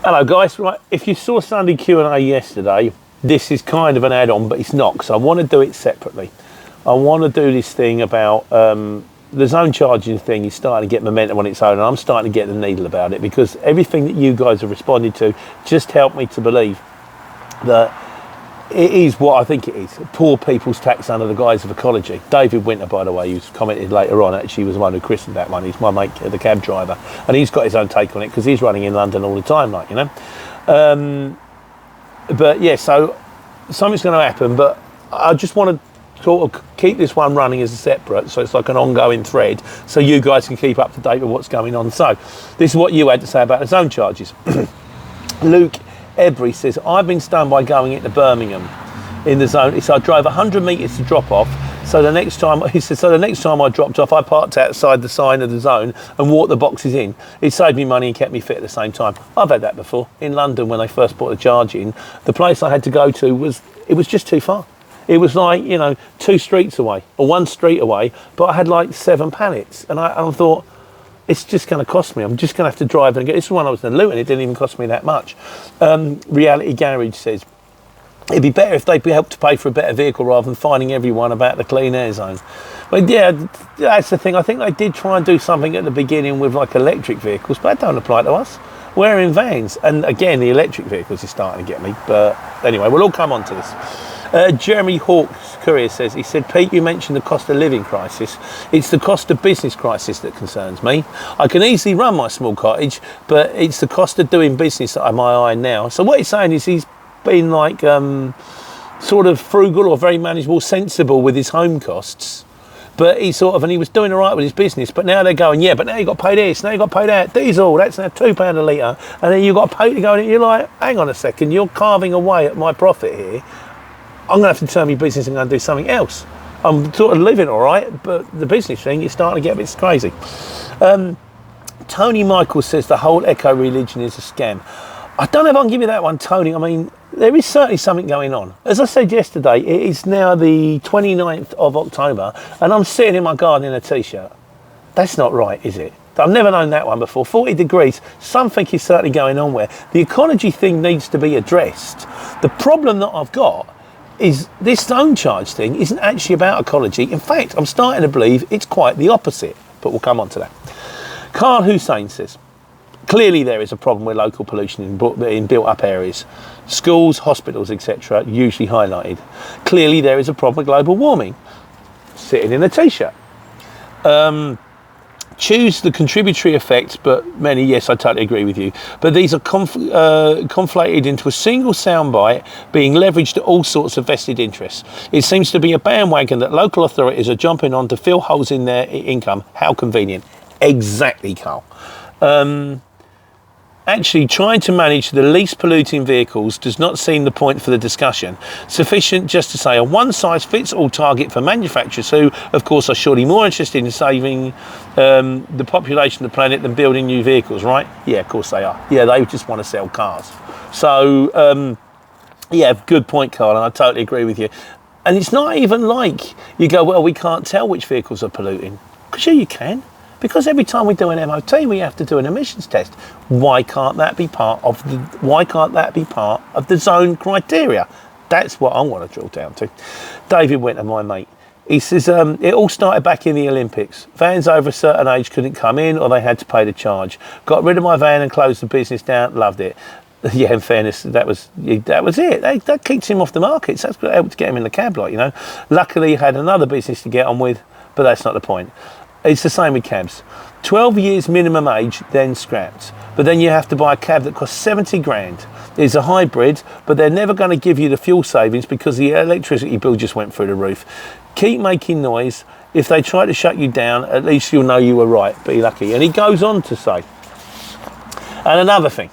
Hello guys, right, if you saw Sunday Q&A yesterday, this is kind of an add-on, but it's not, because I want to do it separately. I want to do this thing about the zone charging thing is starting to get momentum on its own, and I'm starting to get the needle about it, because everything that you guys have responded to just helped me to believe that it is what I think it is. Poor people's tax under the guise of ecology. David Winter, by the way, who's commented later on, actually was the one who christened that one. He's my mate, the cab driver, and he's got his own take on it because he's running in London all the time, like, you know. But yeah, so something's going to happen, but I just want to sort of keep this one running as a separate, so it's like an ongoing thread, so you guys can keep up to date with what's going on. So this is what you had to say about the zone charges. Luke Ebry says, I've been stung by going into Birmingham in the zone. So I drove 100 metres to drop off. So the next time, he said, so the next time I dropped off, I parked outside the sign of the zone and walked the boxes in. It saved me money and kept me fit at the same time. I've had that before. In London, when they first brought the charge in, the place I had to go to was just too far. It was like, you know, 2 streets away or 1 street away, but I had like 7 pallets. And I thought, it's just going to cost me. I'm just going to have to drive and get this one. I was in Luton. It didn't even cost me that much. Reality Garage says, it'd be better if they'd be helped to pay for a better vehicle rather than finding everyone about the clean air zone. But yeah, that's the thing. I think they did try and do something at the beginning with like electric vehicles, but that don't apply to us. We're in vans. And again, the electric vehicles are starting to get me. But anyway, we'll all come on to this. Jeremy Hawkes Courier says, he said, Pete, you mentioned the cost of living crisis. It's the cost of business crisis that concerns me. I can easily run my small cottage, but it's the cost of doing business that I'm my eye now. So what he's saying is he's been like sort of frugal or very manageable, sensible with his home costs. But he sort of, and he was doing all right with his business, but now they're going, yeah, but now you've got to pay this, now you've got to pay that, diesel, that's now £2 a litre, and then you've got to pay to go in. You're like, hang on a second, you're carving away at my profit here. I'm going to have to turn my business and go and do something else. I'm sort of living all right, but the business thing is starting to get a bit crazy. Tony Michael says the whole eco-religion is a scam. I don't know if I can give you that one, Tony. I mean, there is certainly something going on. As I said yesterday, it is now the 29th of October, and I'm sitting in my garden in a T-shirt. That's not right, is it? I've never known that one before. 40 degrees, something is certainly going on where the ecology thing needs to be addressed. The problem that I've got is this zone charge thing isn't actually about ecology. In fact, I'm starting to believe it's quite the opposite, but we'll come on to that. Carl Hussein says, clearly there is a problem with local pollution in built-up areas. Schools, hospitals, etc. usually highlighted. Clearly there is a problem with global warming. Sitting in a T-shirt. Choose the contributory effects, but many, yes, I totally agree with you. But these are conflated into a single soundbite being leveraged to all sorts of vested interests. It seems to be a bandwagon that local authorities are jumping on to fill holes in their income. How convenient. Exactly, Carl. Actually, trying to manage the least polluting vehicles does not seem the point for the discussion. Sufficient just to say a one-size-fits-all target for manufacturers who, of course, are surely more interested in saving the population of the planet than building new vehicles, right? Yeah, of course they are. Yeah, they just want to sell cars. So, yeah, good point, Carl, and I totally agree with you. And it's not even like you go, well, we can't tell which vehicles are polluting. Because yeah, you can. Because every time we do an MOT, we have to do an emissions test. Why can't that be part of the zone criteria? That's what I want to drill down to. David Winter, my mate, he says it all started back in the Olympics. Vans over a certain age couldn't come in, or they had to pay the charge. Got rid of my van and closed the business down. Loved it. Yeah, in fairness, that was it. That kicked him off the markets. That's what helped to get him in the cab, like, you know. Luckily, he had another business to get on with, but that's not the point. It's the same with cabs. 12 years minimum age, then scrapped. But then you have to buy a cab that costs 70 grand. It's a hybrid, but they're never going to give you the fuel savings because the electricity bill just went through the roof. Keep making noise. If they try to shut you down, at least you'll know you were right. Be lucky. And he goes on to say, and another thing,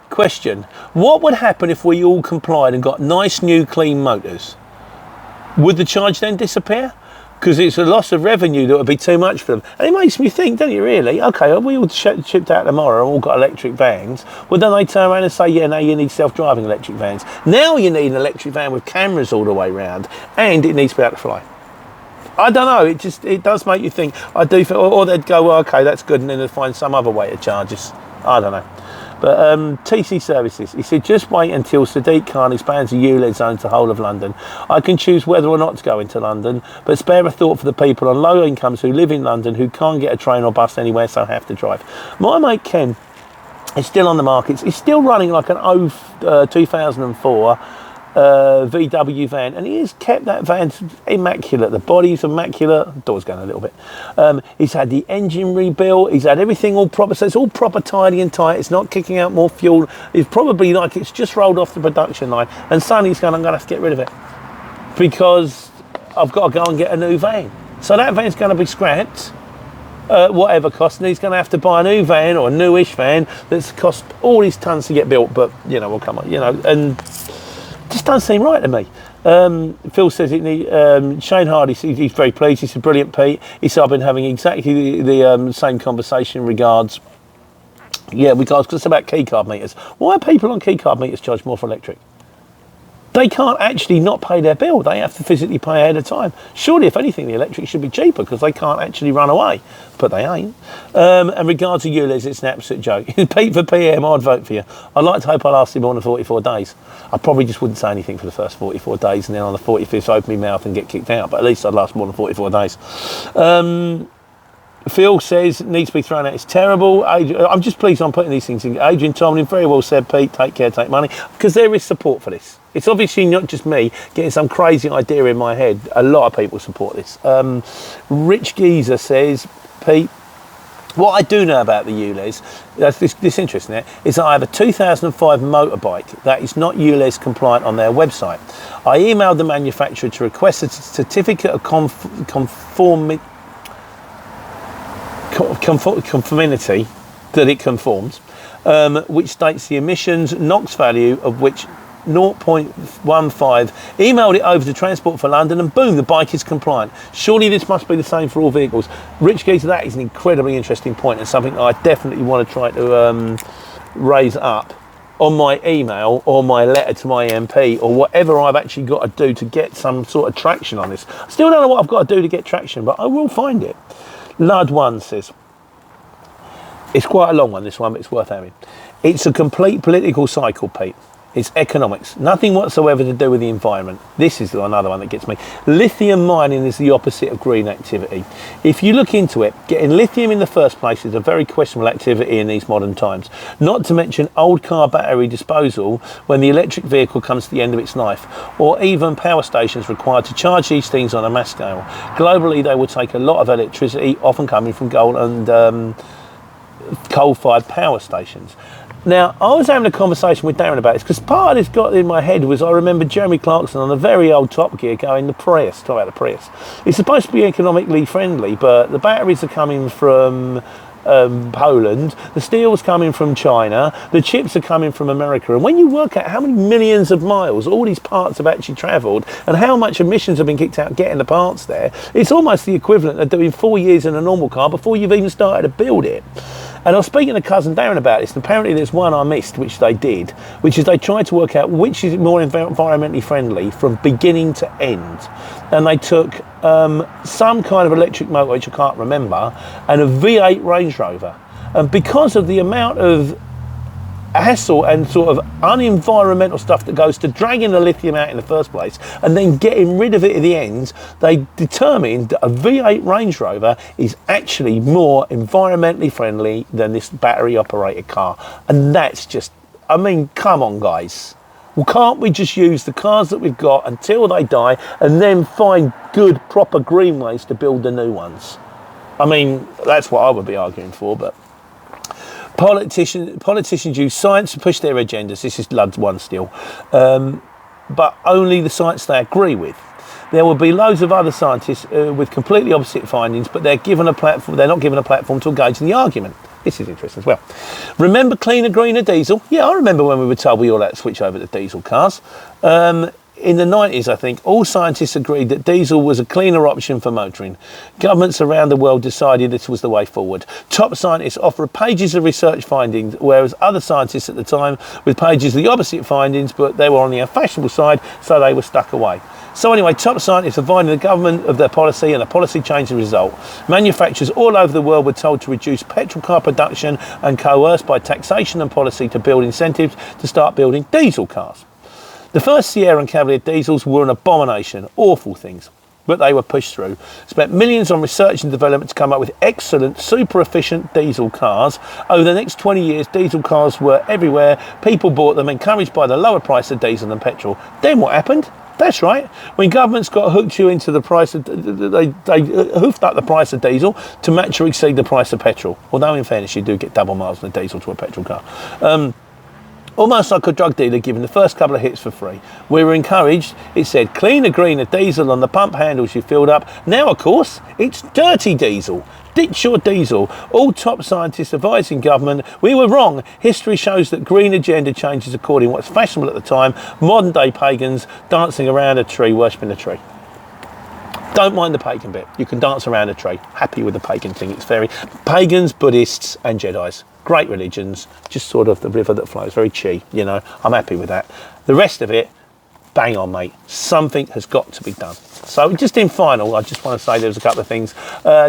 question, what would happen if we all complied and got nice new clean motors? Would the charge then disappear? Because it's a loss of revenue that would be too much for them. And it makes me think, don't you really? Okay, we all shipped out tomorrow and all got electric vans. Well, then they turn around and say, yeah, now you need self-driving electric vans. Now you need an electric van with cameras all the way around, and it needs to be able to fly. I don't know, it does make you think. I do think, or they'd go, well, okay, that's good, and then they'd find some other way to charge us. I don't know. But TC Services, he said, just wait until Sadiq Khan expands the ULEZ zone to the whole of London. I can choose whether or not to go into London, but spare a thought for the people on low incomes who live in London who can't get a train or bus anywhere, so have to drive. My mate Ken is still on the market. He's still running like an 2004 VW van, and he has kept that van immaculate. The body's immaculate. Door's going a little bit. He's had the engine rebuilt. He's had everything all proper, so it's all proper, tidy and tight. It's not kicking out more fuel. It's probably like it's just rolled off the production line, and suddenly he's going, I'm going to have to get rid of it because I've got to go and get a new van. So that van's going to be scrapped, whatever cost, and he's going to have to buy a new van or a newish van that's cost all these tons to get built. But you know, we'll come on, you know, and just doesn't seem right to me. Phil says it. Shane Hardy, he's very pleased. He said, brilliant, Pete. He said, I've been having exactly the same conversation in regards, because it's about keycard meters. Why are people on keycard meters charged more for electric? They can't actually not pay their bill. They have to physically pay ahead of time. Surely, if anything, the electric should be cheaper because they can't actually run away. But they ain't. And regards to ULEZ, it's an absolute joke. Pete for PM, I'd vote for you. I'd like to hope I lasted more than 44 days. I probably just wouldn't say anything for the first 44 days and then on the 45th open my mouth and get kicked out. But at least I'd last more than 44 days. Phil says it needs to be thrown out. It's terrible. I'm just pleased I'm putting these things in. Adrian Tomlin very well said, Pete, take care, take money, because there is support for this. It's obviously not just me getting some crazy idea in my head. A lot of people support this. Rich Geezer says, Pete, what I do know about the ULEZ, this interesting, is that I have a 2005 motorbike that is not ULEZ compliant on their website. I emailed the manufacturer to request a certificate of conformity that it conforms, which states the emissions NOx value of which 0.15, emailed it over to Transport for London, and boom, the bike is compliant. Surely this must be the same for all vehicles. Rich Geezer, that is an incredibly interesting point and something I definitely want to try to raise up on my email or my letter to my MP or whatever I've actually got to do to get some sort of traction on this. I still don't know what I've got to do to get traction, but I will find it. Lud1 says, it's quite a long one, this one, but it's worth having. It's a complete political cycle, Pete. It's economics, nothing whatsoever to do with the environment. This is another one that gets me. Lithium mining is the opposite of green activity. If you look into it, getting lithium in the first place is a very questionable activity in these modern times. Not to mention old car battery disposal when the electric vehicle comes to the end of its life, or even power stations required to charge these things on a mass scale. Globally, they will take a lot of electricity, often coming from coal and coal-fired power stations. Now, I was having a conversation with Darren about this because part of this got in my head was I remember Jeremy Clarkson on a very old Top Gear going, talk about the Prius. It's supposed to be economically friendly, but the batteries are coming from Poland, the steel's coming from China, the chips are coming from America, and when you work out how many millions of miles all these parts have actually travelled and how much emissions have been kicked out getting the parts there, it's almost the equivalent of doing 4 years in a normal car before you've even started to build it. And I was speaking to cousin Darren about this, and apparently there's one I missed, which they did, which is they tried to work out which is more environmentally friendly from beginning to end. And they took some kind of electric motor, which I can't remember, and a V8 Range Rover. And because of the amount of hassle and sort of unenvironmental stuff that goes to dragging the lithium out in the first place and then getting rid of it at the end, they determined that a V8 Range Rover is actually more environmentally friendly than this battery operated car. And that's just, I mean, come on guys. Well, can't we just use the cars that we've got until they die and then find good proper green ways to build the new ones? I mean, that's what I would be arguing for, but Politicians use science to push their agendas. This is Lud's one still, but only the science they agree with. There will be loads of other scientists with completely opposite findings, but they're given a platform. They're not given a platform to engage in the argument. This is interesting as well. Remember cleaner, greener diesel? Yeah, I remember when we were told we all had to switch over to diesel cars. In the 90s, I think, all scientists agreed that diesel was a cleaner option for motoring. Governments around the world decided this was the way forward. Top scientists offered pages of research findings, whereas other scientists at the time with pages of the opposite findings, but they were on the unfashionable side, so they were stuck away. So anyway, top scientists advising the government of their policy, and the policy changed the result. Manufacturers all over the world were told to reduce petrol car production and coerced by taxation and policy to build incentives to start building diesel cars. The first Sierra and Cavalier diesels were an abomination, awful things, but they were pushed through. Spent millions on research and development to come up with excellent, super efficient diesel cars. Over the next 20 years, diesel cars were everywhere. People bought them, encouraged by the lower price of diesel than petrol. Then what happened? That's right. When governments got hooked you into the price of, they hoofed up the price of diesel to match or exceed the price of petrol. Although in fairness, you do get double miles on a diesel to a petrol car. Almost like a drug dealer giving the first couple of hits for free. We were encouraged. It said cleaner, greener diesel on the pump handles you filled up. Now, of course, it's dirty diesel. Ditch your diesel. All top scientists advising government. We were wrong. History shows that green agenda changes according to what's fashionable at the time. Modern day pagans dancing around a tree, worshipping a tree. Don't mind the pagan bit. You can dance around a tree. Happy with the pagan thing. It's very pagans, Buddhists and Jedis. Great religions, just sort of the river that flows, very chi, you know, I'm happy with that. The rest of it, bang on, mate. Something has got to be done. So just in final, I just want to say there's a couple of things.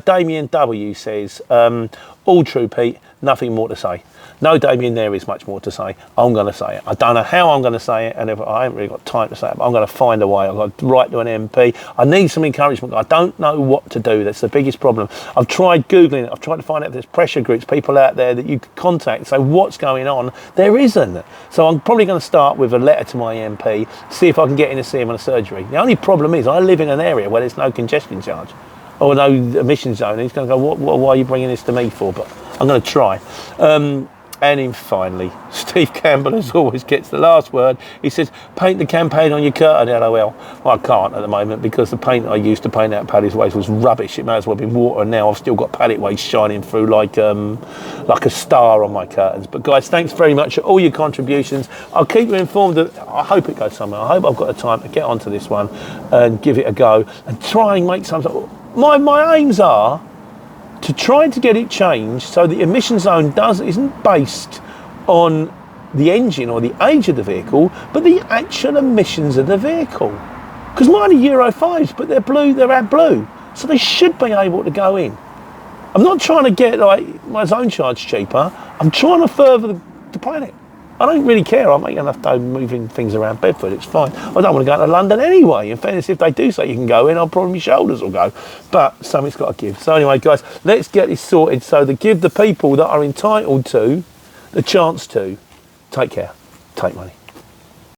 Damien W says, all true, Pete, nothing more to say. No, Damien, there is much more to say. I'm going to say it. I don't know how I'm going to say it, and if I haven't really got time to say it, but I'm going to find a way. I've got to write to an MP. I need some encouragement. I don't know what to do. That's the biggest problem. I've tried Googling it. I've tried to find out if there's pressure groups, people out there that you could contact, say what's going on. There isn't. So I'm probably going to start with a letter to my MP, see if I can get in to see him on a surgery. The only problem is I live in an area where there's no congestion charge or no emission zone. And he's going to go, why are you bringing this to me for? But I'm going to try. And then finally, Steve Campbell, as always, gets the last word. He says, paint the campaign on your curtain, LOL. Well, I can't at the moment because the paint I used to paint out Paddy's Waste was rubbish. It may as well be water, and now I've still got Paddy Waste shining through like a star on my curtains. But guys, thanks very much for all your contributions. I'll keep you informed. I hope it goes somewhere. I hope I've got the time to get onto this one and give it a go and try and make some. My aims are to try to get it changed so the emission zone isn't based on the engine or the age of the vehicle, but the actual emissions of the vehicle. Because mine are Euro 5s, but they're blue, they're AdBlue, so they should be able to go in. I'm not trying to get like my zone charge cheaper. I'm trying to further the planet. I don't really care. I'll make enough dough moving things around Bedford. It's fine. I don't want to go to London anyway. In fairness, if they do say you can go in, I'll probably my shoulders will go. But something's got to give. So anyway, guys, let's get this sorted so to give the people that are entitled to the chance to take care, take money.